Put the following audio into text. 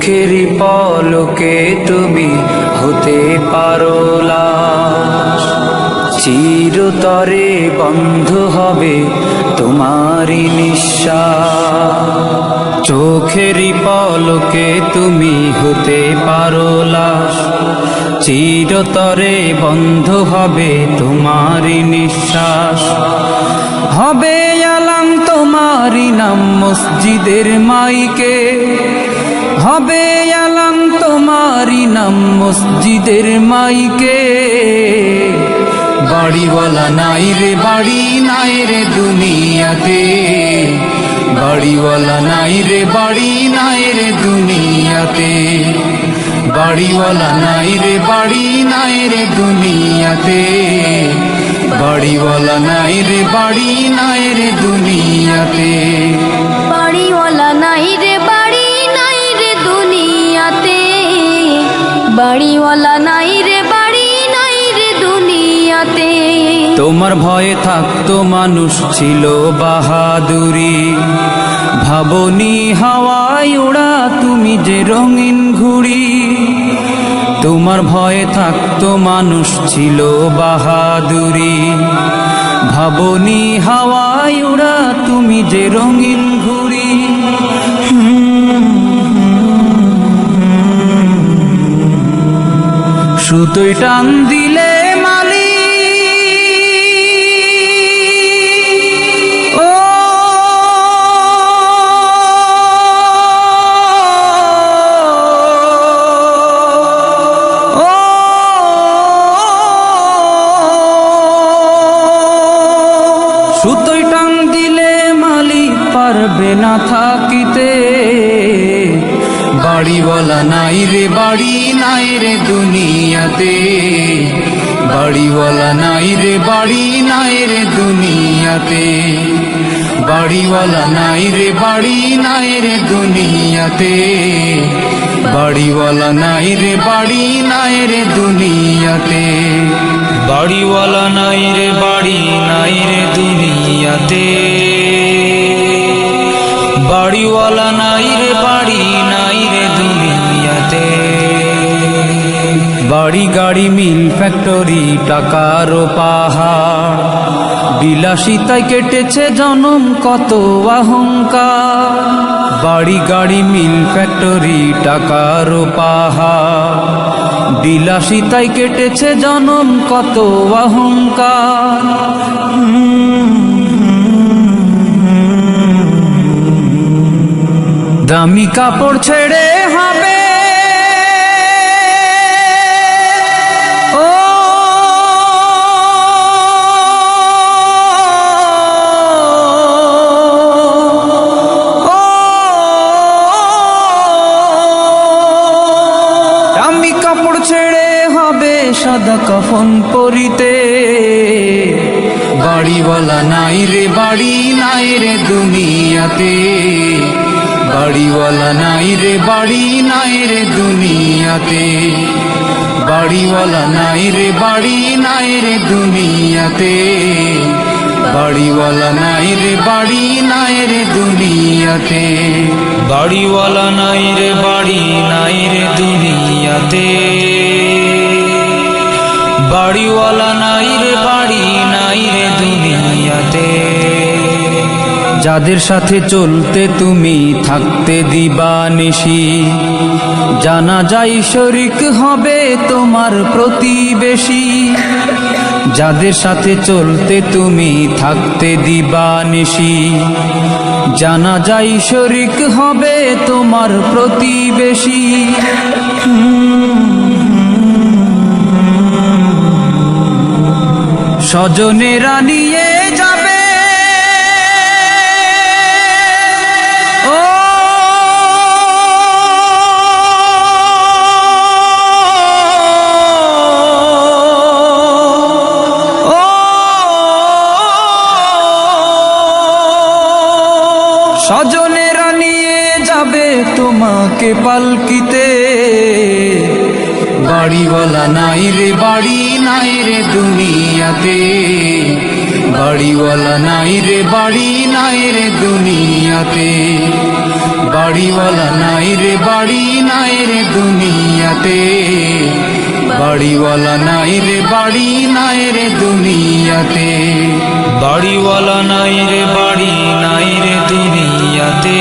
চোখেরই পলকে তুমি হতে পারো লাশ, চিরতরে বন্ধ হবে তোমারই নিঃশ্বাস। চোখেরই পলকে তুমি হতে পারো লাশ, চিরতরে বন্ধ হবে তোমারই নিঃশ্বাস। হবে আলাম তোমারই নাম মসজিদের মাইকে, হবে আলাম তোমারই নাম মসজিদের মাইকে। বাড়িওয়ালা নাই রে বাড়ি নাই রে দুনিয়াতে, বাড়িওয়ালা নাই রে বাড়ি নাই রে দুনিয়াতে, বাড়িওয়ালা নাই রে বাড়ি নাই রে দুনিয়াতে, বাড়িওয়ালা নাই রে বাড়ি নাই রে দুনিয়াতে। বাড়িওয়ালা নাই রে বাড়ি নাই রে দুনিয়াতে, বাড়িওয়ালা নাই রে বাড়ি নাই রে দুনিয়াতে। তোমার ভয়ে থাকতো মানুষ ছিল বাহাদুরি, ভাবনি হাওয়ায় ওড়া তুমি যে রঙিন ঘুড়ি। তোমার ভয়ে থাকতো মানুষ ছিল বাহাদুরি, ভাবনি হাওয়ায় ওড়া তুমি যে রঙিন ঘুড়ি। সুতোয় টান দিলে মালি সুতোয় টান দিলে মালিক পারবে না থাকিতে। বাড়িওয়ালা নাই রে বাড়ি নাই রে দুনিয়াতে, বাড়িওয়ালা নাই রে বাড়ি নাই রে দুনিয়াতে, বাড়িওয়ালা নাই রে বাড়ি নাই রে দুনিয়াতে, বাড়িওয়ালা নাই রে বাড়ি নাই রে দুনিয়াতে, বাড়িওয়ালা নাই রে বাড়ি নাই রে দুনিয়াতে, বাড়িওয়ালা নাই রে বাড়ি নাই রে দুনিয়াতে। বাড়ি গাড়ি মিল ফ্যাক্টরি টাকার পাহাড়, বিলাসিতায় কেটেছে জনম কত অহংকার। বাড়ি গাড়ি মিল ফ্যাক্টরি টাকার পাহাড়, বিলাসিতায় কেটেছে জনম কত অহংকার। দামি কাপড় ছেড়ে হবে দামি কাপড় ছেড়ে হবে সাদা কাফন পরিতে। বাড়িওয়ালা নাই রে বাড়ি নাই রে দুনিয়াতে, বাড়িওয়ালা নাই রে বাড়ি নাই রে দুনিয়াতে, বাড়িওয়ালা নাই রে বাড়ি নাই রে দুনিয়াতে, বাড়িওয়ালা নাই রে বাড়ি নাই রে দুনিয়াতে, বাড়িওয়ালা নাই রে বাড়ি নাই রে দুনিয়াতে, বাড়িওয়ালা নাই রে বাড়ি নাই রে দুনিয়াতে। যাদের সাথে চলতে তুমি থাকতে দিবানিশি, জানা যায় শরিক হবে তোমার প্রতিবেশী। যাদের সাথে চলতে তুমি থাকতে দিবানিশি, জানা যায় শরিক হবে তোমার প্রতিবেশী। স্বজনেরা নিয়ে যাবে স্বজনেরা নিয়ে যাবে তোমাকে পালকিতে। বাড়িওয়ালা নাই রে বাড়ি নাই রে দুনিয়াতে, বাড়িওয়ালা নাই রে বাড়ি নাই রে দুনিয়াতে, বাড়িওয়ালা নাই রে বাড়ি নাই রে দুনিয়াতে বাড়িওয়ালা নাই রে বাড়ি নাই রে দুনিয়াতে বাড়িওয়ালা নাই রে বাড়ি নাই রে দুনিয়াতে